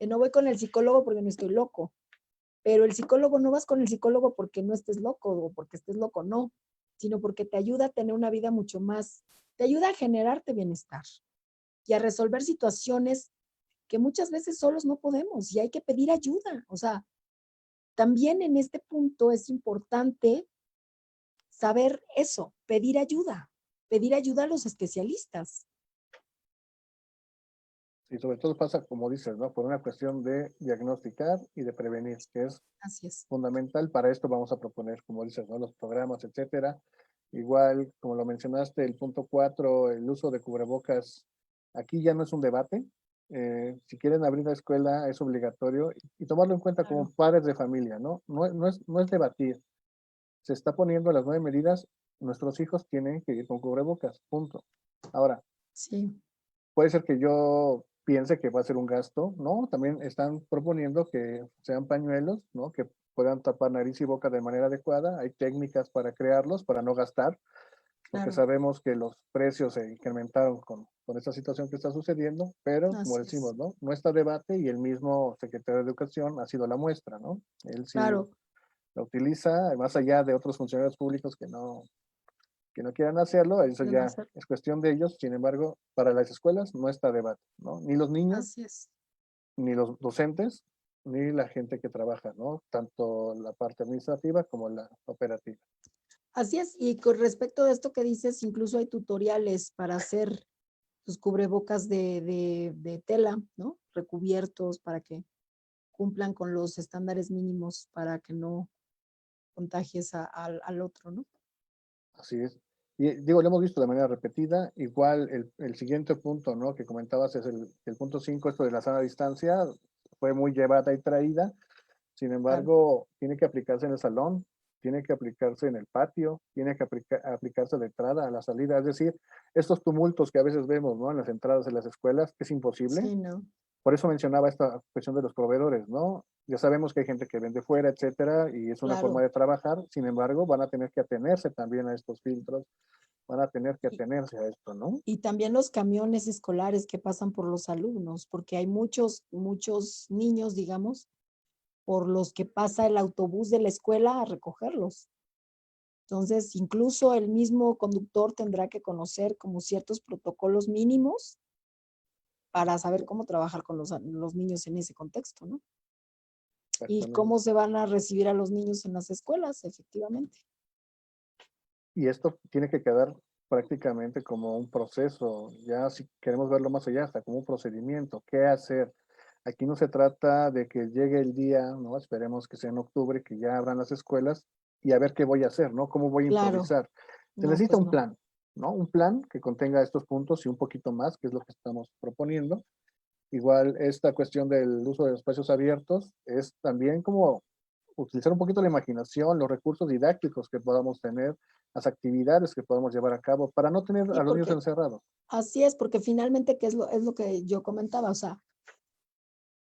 No voy con el psicólogo porque no estoy loco. Pero el psicólogo, no vas con el psicólogo porque no estés loco o porque estés loco, no, sino porque te ayuda a tener una vida mucho más, te ayuda a generarte bienestar y a resolver situaciones que muchas veces solos no podemos y hay que pedir ayuda. O sea, también en este punto es importante saber eso, pedir ayuda a los especialistas. Y sobre todo pasa, como dices, ¿no? Por una cuestión de diagnosticar y de prevenir, que es Así es. fundamental. Para esto vamos a proponer, como dices, ¿no? Los programas, etcétera. Igual, como lo mencionaste, el punto 4, el uso de cubrebocas, aquí ya no es un debate. Si quieren abrir la escuela es obligatorio y tomarlo en cuenta Claro. como padres de familia, ¿no? No es debatir. Se está poniendo las 9 medidas, nuestros hijos tienen que ir con cubrebocas, punto. Ahora, Sí, puede ser que yo piense que va a ser un gasto, ¿no? También están proponiendo que sean pañuelos, ¿no? Que puedan tapar nariz y boca de manera adecuada. Hay técnicas para crearlos, para no gastar, porque claro. sabemos que los precios se incrementaron con esta situación que está sucediendo, pero como Así es. decimos, ¿no? No está debate y el mismo secretario de Educación ha sido la muestra, ¿no? Él sí Claro. la utiliza, más allá de otros funcionarios públicos que no quieran hacerlo, eso Quieren ya hacer. es cuestión de ellos. Sin embargo, para las escuelas no está debate, ¿no? Ni los niños, Así es. ni los docentes, ni la gente que trabaja, ¿no? Tanto la parte administrativa como la operativa. Así es. Y con respecto de esto que dices, incluso hay tutoriales para hacer tus cubrebocas de tela, ¿no? Recubiertos para que cumplan con los estándares mínimos para que no contagies al otro, ¿no? Así es. Y digo, lo hemos visto de manera repetida. Igual el siguiente punto, ¿no? Que comentabas es el punto 5, esto de la sana distancia, fue muy llevada y traída. Sin Claro, embargo, tiene que aplicarse en el salón, tiene que aplicarse en el patio, tiene que aplicarse a la entrada, a la salida. Es decir, estos tumultos que a veces vemos, ¿no? En las entradas de las escuelas, es imposible. sí, no, Por eso mencionaba esta cuestión de los proveedores, ¿no? Ya sabemos que hay gente que vende fuera, etcétera, y es una forma claro. de trabajar. Sin embargo, van a tener que atenerse también a estos filtros, van a tener que Y, atenerse a esto, ¿no? y también los camiones escolares que pasan por los alumnos, porque hay muchos niños, digamos, por los que pasa el autobús de la escuela a recogerlos. Entonces, incluso el mismo conductor tendrá que conocer como ciertos protocolos mínimos para saber cómo trabajar con los niños en ese contexto, ¿no? Y Exactamente. cómo se van a recibir a los niños en las escuelas, efectivamente. Y esto tiene que quedar prácticamente como un proceso, ya si queremos verlo más allá, hasta como un procedimiento, qué hacer. Aquí no se trata de que llegue el día, ¿no? Esperemos que sea en octubre, que ya abran las escuelas y a ver qué voy a hacer, ¿no? ¿Cómo voy a Claro, improvisar? Se no, necesita pues un no. plan, ¿no? Un plan que contenga estos puntos y un poquito más, que es lo que estamos proponiendo. Igual esta cuestión del uso de espacios abiertos es también como utilizar un poquito la imaginación, los recursos didácticos que podamos tener, las actividades que podamos llevar a cabo para no tener Sí, a los niños porque encerrados. así es, porque finalmente, ¿qué es lo que yo comentaba? O sea,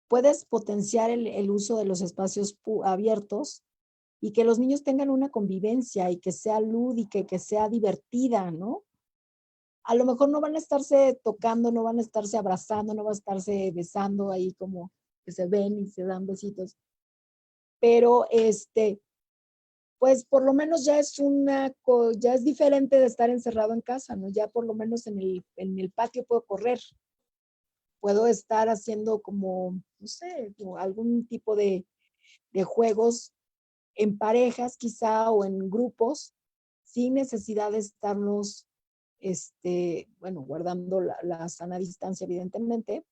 puedes potenciar el uso de los espacios abiertos y que los niños tengan una convivencia y que sea lúdica y que sea divertida, ¿no? A lo mejor no van a estarse tocando, no van a estarse abrazando, no van a estarse besando ahí como que se ven y se dan besitos, pero Pues por lo menos ya es ya es diferente de estar encerrado en casa, ¿no? Ya por lo menos en el patio puedo correr, puedo estar haciendo como, no sé, como algún tipo de juegos en parejas quizá o en grupos, sin necesidad de estarnos, bueno, guardando la sana distancia, evidentemente,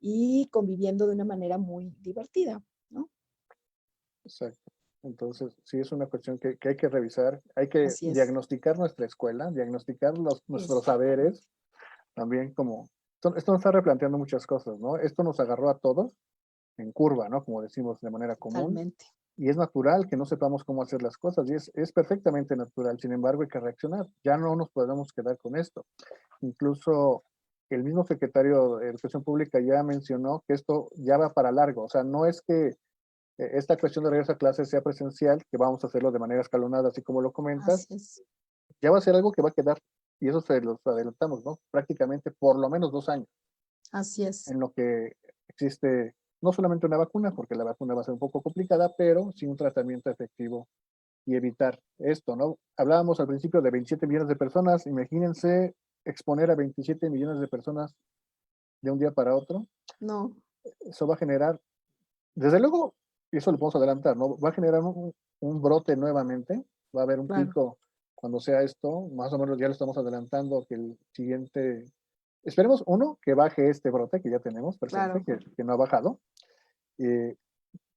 y conviviendo de una manera muy divertida, ¿no? Exacto. Entonces, sí es una cuestión que hay que revisar, hay que Así es. diagnosticar nuestra escuela, diagnosticar nuestros Es, saberes, también como, esto nos está replanteando muchas cosas, ¿no? Esto nos agarró a todos en curva, ¿no? Como decimos de manera común, totalmente. y es natural que no sepamos cómo hacer las cosas, y es perfectamente natural, sin embargo hay que reaccionar, ya no nos podemos quedar con esto. Incluso el mismo secretario de Educación Pública ya mencionó que esto ya va para largo, o sea, no es que esta cuestión de regreso a clases sea presencial, que vamos a hacerlo de manera escalonada, así como lo comentas, Así es. ya va a ser algo que va a quedar, y eso se los adelantamos, ¿no? Prácticamente por lo menos 2 años, Así es. en lo que existe no solamente una vacuna, porque la vacuna va a ser un poco complicada, pero sí un tratamiento efectivo y evitar esto, ¿no? Hablábamos al principio de 27 millones de personas, imagínense exponer a 27 millones de personas de un día para otro, No, eso va a generar, desde luego, y eso lo podemos adelantar, ¿no? Va a generar un brote nuevamente, va a haber un claro, pico cuando sea esto, más o menos ya lo estamos adelantando, que el siguiente, esperemos uno, que baje este brote que ya tenemos presente, claro. que no ha bajado. Eh,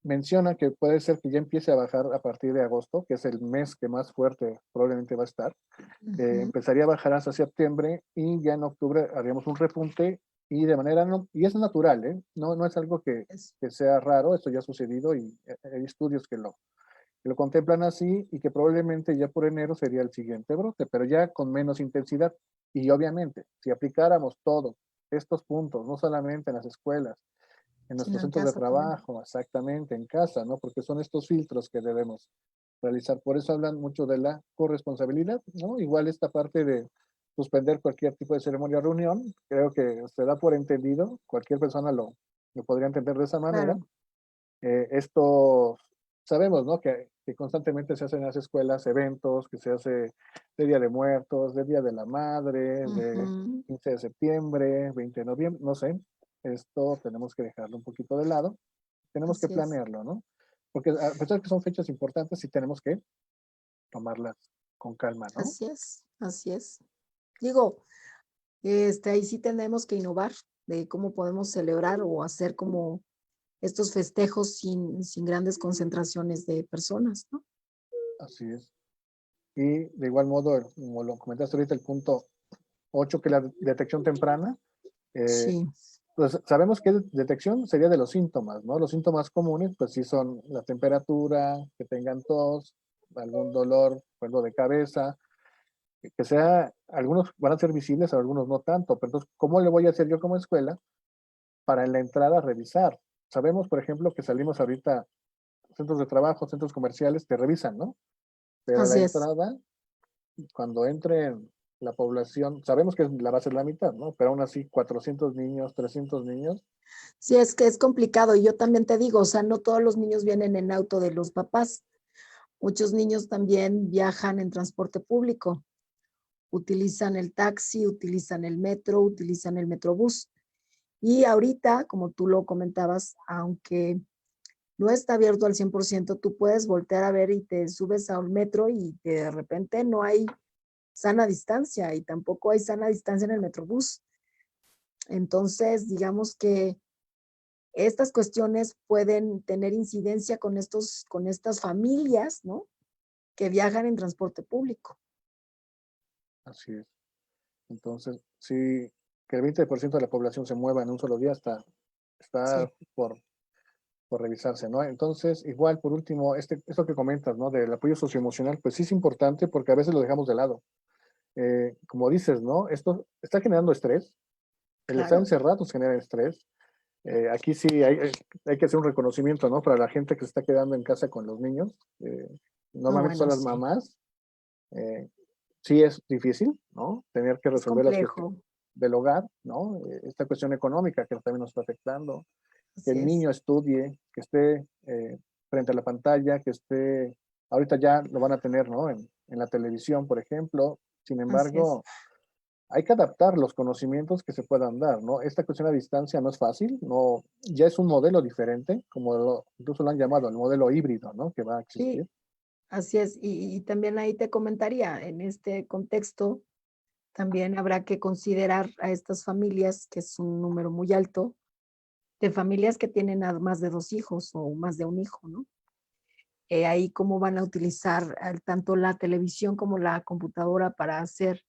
Menciona que puede ser que ya empiece a bajar a partir de agosto, que es el mes que más fuerte probablemente va a estar. Ujú. Empezaría a bajar hasta septiembre y ya en octubre haríamos un repunte y de manera, no, y es natural, ¿eh? No, no es algo Es- que sea raro, esto ya ha sucedido y hay estudios que lo contemplan así y que probablemente ya por enero sería el siguiente brote, pero ya con menos intensidad. Y obviamente, si aplicáramos todos estos puntos, no solamente en las escuelas, en Sino nuestros en centros de casa también. trabajo, exactamente en casa, ¿no? Porque son estos filtros que debemos realizar. Por eso hablan mucho de la corresponsabilidad, ¿no? Igual esta parte de suspender cualquier tipo de ceremonia o reunión, creo que se da por entendido, cualquier persona lo podría entender de esa manera. Claro. Esto sabemos, ¿no? Que constantemente se hacen en las escuelas eventos, que se hace de Día de Muertos, de Día de la Madre, de Ujú. 15 de septiembre, 20 de noviembre, no sé. Esto tenemos que dejarlo un poquito de lado, tenemos que Así es. planearlo, ¿no? Porque a pesar de que son fechas importantes, sí tenemos que tomarlas con calma, ¿no? Así es. Así es. Digo, ahí sí tenemos que innovar de cómo podemos celebrar o hacer como estos festejos sin grandes concentraciones de personas, ¿no? Así es. Y de igual modo, como lo comentaste ahorita, el punto 8 que es la detección temprana, eh, Sí, pues sabemos que detección sería de los síntomas, ¿no? Los síntomas comunes, pues sí son la temperatura, que tengan tos, algún dolor, cuerpo de cabeza, que sea, algunos van a ser visibles, algunos no tanto, pero entonces, ¿cómo le voy a hacer yo como escuela para en la entrada revisar? Sabemos, por ejemplo, que salimos ahorita, centros de trabajo, centros comerciales, te revisan, ¿no? Pero a la así es. entrada, cuando entre la población, sabemos que la va a ser la mitad, ¿no? Pero aún así, 400 niños, 300 niños, Sí, es que es complicado. Y yo también te digo, o sea, no todos los niños vienen en auto de los papás. Muchos niños también viajan en transporte público, utilizan el taxi, utilizan el metro, utilizan el metrobús. Y ahorita, como tú lo comentabas, aunque no está abierto al 100%, tú puedes voltear a ver y te subes a un metro y de repente no hay sana distancia y tampoco hay sana distancia en el metrobús. Entonces, digamos que estas cuestiones pueden tener incidencia con estas familias, ¿no? Que viajan en transporte público. así es. Entonces, sí, que el 20% de la población se mueva en un solo día está Sí, por revisarse, ¿no? Entonces, igual, por último, esto que comentas, ¿no? Del apoyo socioemocional, pues sí es importante porque a veces lo dejamos de lado. Como dices, ¿no? Esto está generando estrés. El estar claro. encerrados genera estrés. Aquí sí hay que hacer un reconocimiento, ¿no? Para la gente que se está quedando en casa con los niños. No, Normalmente son bueno, las sí. mamás. Sí es difícil, ¿no? Tener que Es resolver las cuestiones complejo. del hogar, ¿no? Esta cuestión económica que también nos está afectando, que Así el es. niño estudie, que esté frente a la pantalla, que esté ahorita ya lo van a tener, ¿no? En la televisión, por ejemplo. Sin Así es. embargo, hay que adaptar los conocimientos que se puedan dar, ¿no? Esta cuestión a distancia no es fácil, no, ya es un modelo diferente, incluso lo han llamado el modelo híbrido, ¿no? Que va a Sí, existir. así es. Y también ahí te comentaría, en este contexto, también habrá que considerar a estas familias, que es un número muy alto, de familias que tienen más de 2 hijos o más de un hijo, ¿no? Ahí cómo van a utilizar tanto la televisión como la computadora para hacer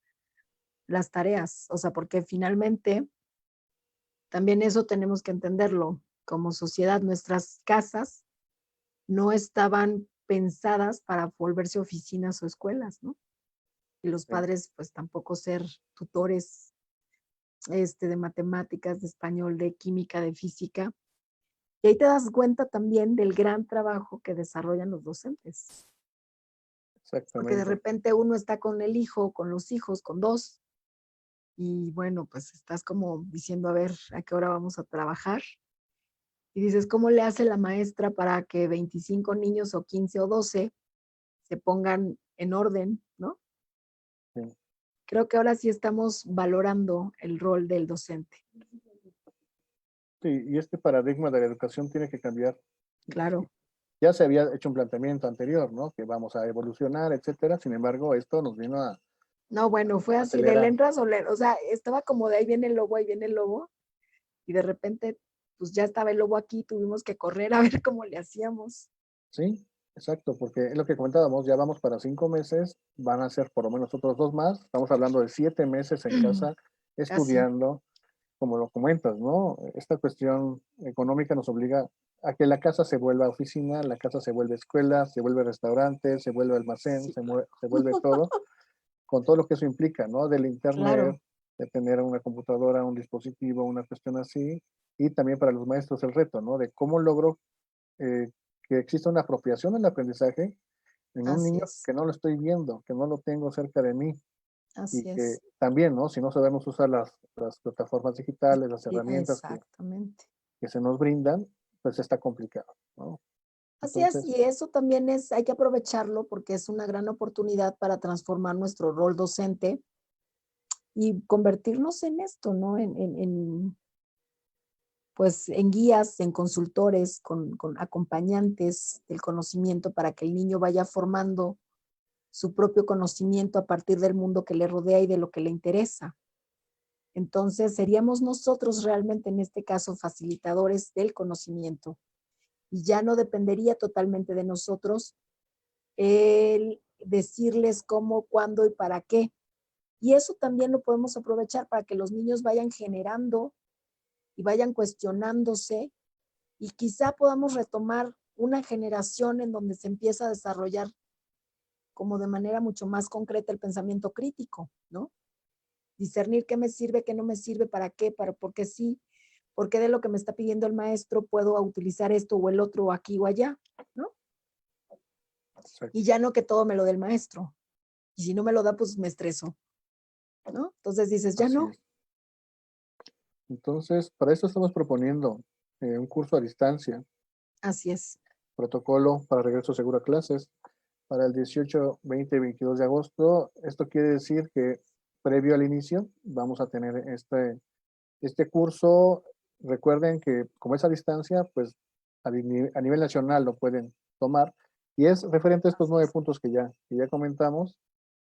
las tareas. O sea, porque finalmente también eso tenemos que entenderlo. Como sociedad, nuestras casas no estaban pensadas para volverse oficinas o escuelas, ¿no? Y los Sí, padres, pues tampoco ser tutores de matemáticas, de español, de química, de física. Y ahí te das cuenta también del gran trabajo que desarrollan los docentes, porque de exactamente. repente uno está con el hijo, con los hijos, con dos, y bueno, pues estás como diciendo, a ver, ¿a qué hora vamos a trabajar? Y dices, ¿cómo le hace la maestra para que 25 niños o 15 o 12 se pongan en orden, ¿no? Sí. Creo que ahora sí estamos valorando el rol del docente. Sí, y este paradigma de la educación tiene que cambiar. Claro. Ya se había hecho un planteamiento anterior, ¿no? Que vamos a evolucionar, etcétera. Sin embargo, esto nos vino a No, bueno, fue así, de le acelerar. entras o le, o sea, estaba como de ahí viene el lobo, ahí viene el lobo, y de repente, pues ya estaba el lobo aquí, tuvimos que correr a ver cómo le hacíamos. Sí, exacto, porque es lo que comentábamos, ya vamos para 5 meses, van a ser por lo menos otros 2 más. Estamos hablando de 7 meses en casa Casi, estudiando, como lo comentas, ¿no? Esta cuestión económica nos obliga a que la casa se vuelva oficina, la casa se vuelve escuela, se vuelve restaurante, se vuelve almacén, sí, se vuelve todo, con todo lo que eso implica, ¿no? Del internet, claro, de tener una computadora, un dispositivo, una cuestión así, y también para los maestros el reto, ¿no? De cómo logro eh, que exista una apropiación del aprendizaje en un así niño es, que no lo estoy viendo, que no lo tengo cerca de mí, y así que es. también, ¿no? Si no sabemos usar las plataformas digitales, las herramientas Exactamente. que se nos brindan, pues está complicado, ¿no? Así es, Entonces, y eso también es, hay que aprovecharlo porque es una gran oportunidad para transformar nuestro rol docente y convertirnos en esto, ¿no? Pues en guías, en consultores, con acompañantes del conocimiento para que el niño vaya formando su propio conocimiento a partir del mundo que le rodea y de lo que le interesa. Entonces, seríamos nosotros realmente en este caso facilitadores del conocimiento y ya no dependería totalmente de nosotros el decirles cómo, cuándo y para qué. Y eso también lo podemos aprovechar para que los niños vayan generando y vayan cuestionándose y quizá podamos retomar una generación en donde se empieza a desarrollar como de manera mucho más concreta el pensamiento crítico, ¿no? Discernir qué me sirve, qué no me sirve, para qué, para por qué sí, por qué de lo que me está pidiendo el maestro puedo utilizar esto o el otro o aquí o allá, ¿no? Y exacto, ya no que todo me lo dé el maestro. Y si no me lo da, pues me estreso, ¿no? Entonces dices, ya así no. es. Entonces, para eso estamos proponiendo un curso a distancia, Así es, protocolo para regreso seguro a clases, para el 18, 20 y 22 de agosto. Esto quiere decir que previo al inicio vamos a tener este curso. Recuerden que como es a distancia, pues a nivel nacional lo pueden tomar y es referente a estos así 9 es, puntos que ya comentamos.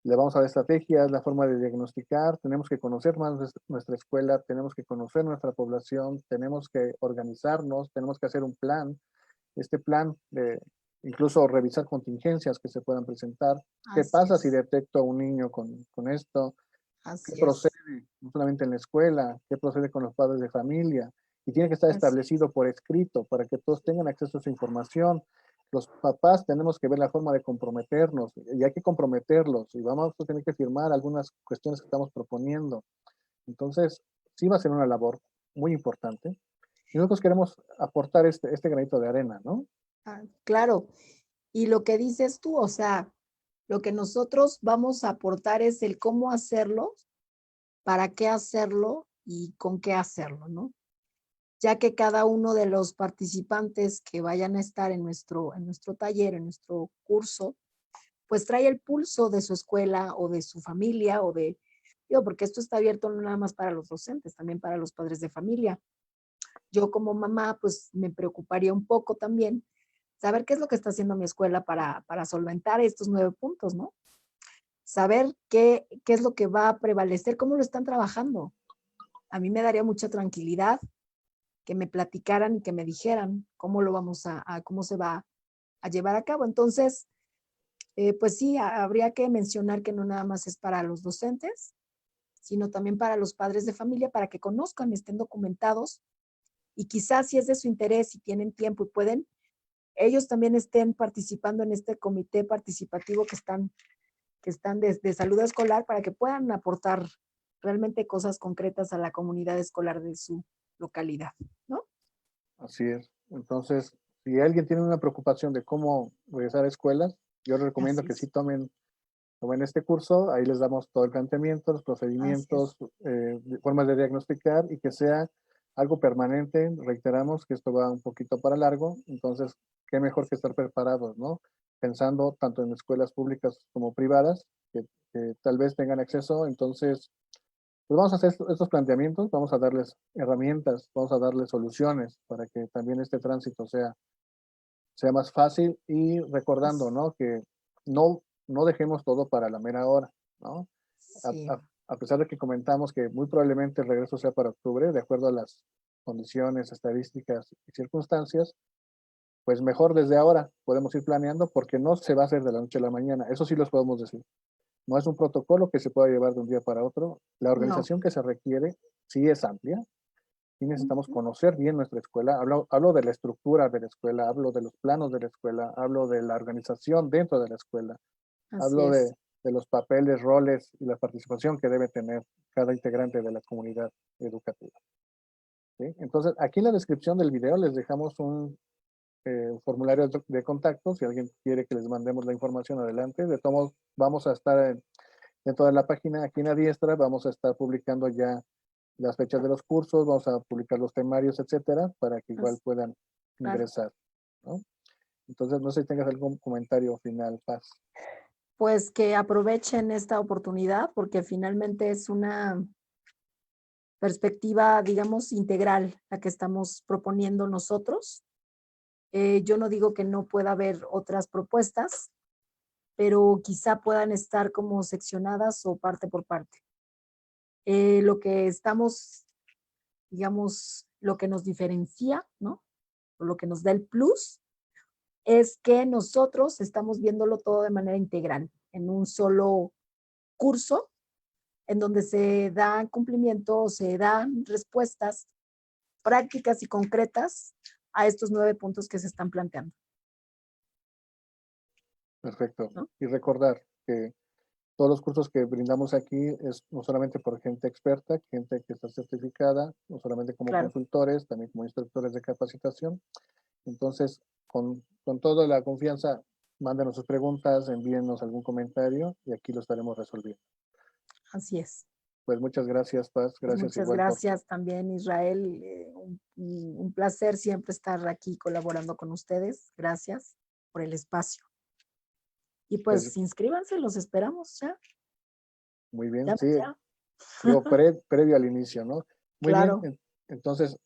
Le vamos a dar estrategias, la forma de diagnosticar, tenemos que conocer más nuestra escuela, tenemos que conocer nuestra población, tenemos que organizarnos, tenemos que hacer un plan, este plan de incluso revisar contingencias que se puedan presentar. ¿Qué así pasa si es, detecto a un niño con esto? ¿Qué así procede es, no solamente en la escuela? ¿Qué procede con los padres de familia? Y tiene que estar así es, establecido por escrito para que todos tengan acceso a esa información. Los papás tenemos que ver la forma de comprometernos y hay que comprometerlos y vamos a tener que firmar algunas cuestiones que estamos proponiendo. Entonces, sí va a ser una labor muy importante y nosotros queremos aportar este granito de arena, ¿no? claro. Y lo que dices tú, o sea, lo que nosotros vamos a aportar es el cómo hacerlo, para qué hacerlo y con qué hacerlo, ¿no? ya que cada uno de los participantes que vayan a estar en nuestro taller, en nuestro curso, pues trae el pulso de su escuela o de su familia o de, digo, porque esto está abierto no nada más para los docentes, también para los padres de familia. Yo como mamá, pues me preocuparía un poco también saber qué es lo que está haciendo mi escuela para solventar estos 9 puntos, ¿no? Saber qué es lo que va a prevalecer, cómo lo están trabajando. A mí me daría mucha tranquilidad que me platicaran y que me dijeran cómo lo vamos cómo se va a llevar a cabo. Entonces, pues sí, habría que mencionar que no nada más es para los docentes, sino también para los padres de familia, para que conozcan, estén documentados y quizás si es de su interés, si tienen tiempo y pueden, ellos también estén participando en este comité participativo que están de salud escolar para que puedan aportar realmente cosas concretas a la comunidad escolar de su localidad, ¿no? Así es. Entonces, si alguien tiene una preocupación de cómo regresar a escuelas, yo les recomiendo Así que sí es, tomen este curso, ahí les damos todo el planteamiento, los así es, procedimientos, formas de diagnosticar y que sea algo permanente. Reiteramos que esto va un poquito para largo, entonces, qué mejor que estar preparados, ¿no? Pensando tanto en escuelas públicas como privadas, que tal vez tengan acceso, entonces, pues vamos a hacer estos planteamientos, vamos a darles herramientas, vamos a darles soluciones para que también este tránsito sea más fácil y recordando, as- ¿no? Que no dejemos todo para la mera hora, ¿no? A, sí, a pesar de que comentamos que muy probablemente el regreso sea para octubre, de acuerdo a las condiciones, estadísticas y circunstancias, pues mejor desde ahora podemos ir planeando porque no se va a hacer de la noche a la mañana, eso sí los podemos decir. No es un protocolo que se pueda llevar de un día para otro. La no. organización que se requiere sí es amplia, sí necesitamos Ujú, conocer bien nuestra escuela. Hablo de la estructura de la escuela, hablo de los planos de la escuela, hablo de la organización dentro de la escuela, así hablo es, de los papeles, roles y la participación que debe tener cada integrante de la comunidad educativa. ¿Sí? Entonces, aquí en la descripción del video les dejamos un formulario de contacto. Si alguien quiere que les mandemos la información adelante, de todos modos, vamos a estar dentro de la página, aquí en la diestra, vamos a estar publicando ya las fechas de los cursos, vamos a publicar los temarios, etcétera, para que igual puedan claro. ingresar, ¿no? Entonces, no sé si tengas algún comentario final, Paz. Pues que aprovechen esta oportunidad porque finalmente es una perspectiva, digamos, integral la que estamos proponiendo nosotros. Yo no digo que no pueda haber otras propuestas, pero quizá puedan estar como seccionadas o parte por parte. Lo que estamos, digamos, lo que nos diferencia, ¿no? O lo que nos da el plus es que nosotros estamos viéndolo todo de manera integral, en un solo curso, en donde se dan cumplimiento, se dan respuestas prácticas y concretas a estos 9 puntos que se están planteando, Perfecto. ¿no? Y recordar que todos los cursos que brindamos aquí es no solamente por gente experta, gente que está certificada, no solamente como Claro, consultores, también como instructores de capacitación. Entonces, con toda la confianza, mándenos sus preguntas, envíennos algún comentario y aquí lo estaremos resolviendo. así es. Pues muchas gracias, Paz. Pues Gracias muchas igual por gracias también, Israel. Un placer siempre estar aquí colaborando con ustedes. Gracias por el espacio. Y pues, pues inscríbanse, los esperamos ya, muy bien. ya, Sí, ya. digo, previo al inicio, ¿no? Muy bien. Claro, Entonces,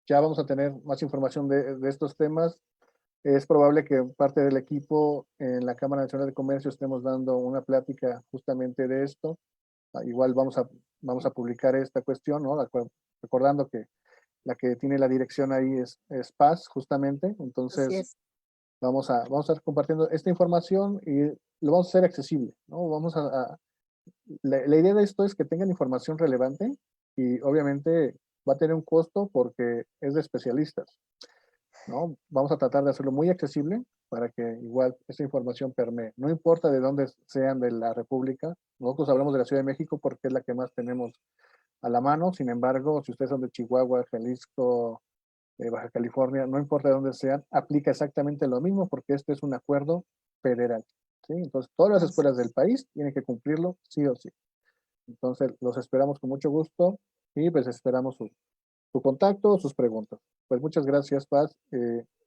ya vamos a tener más información de estos temas. Es probable que parte del equipo en la Cámara Nacional de Comercio estemos dando una plática justamente de esto. Igual vamos a publicar esta cuestión, ¿no? Recordando que la que tiene la dirección ahí es Paz, justamente. así Entonces, es. vamos a estar compartiendo esta información y lo vamos a hacer accesible, ¿no? La idea de esto es que tengan información relevante y obviamente va a tener un costo porque es de especialistas, ¿no? Vamos a tratar de hacerlo muy accesible para que igual esta información permee. No importa de dónde sean de la República, nosotros hablamos de la Ciudad de México porque es la que más tenemos a la mano. Sin embargo, si ustedes son de Chihuahua, Jalisco, Baja California, no importa de dónde sean, aplica exactamente lo mismo porque este es un acuerdo federal, ¿sí? Entonces, todas las Así escuelas del es. país tienen que cumplirlo sí o sí. Entonces, los esperamos con mucho gusto y pues esperamos su contacto o sus preguntas. Pues muchas gracias, Paz.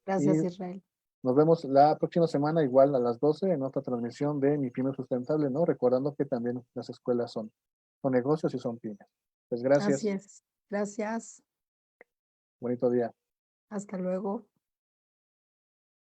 Gracias, Y Israel. nos vemos la próxima semana, igual a las 12, en otra transmisión de Mi Pyme Sustentable, ¿no? Recordando que también las escuelas son negocios y son pymes. Pues Así gracias. es. Gracias. Bonito día. Hasta luego.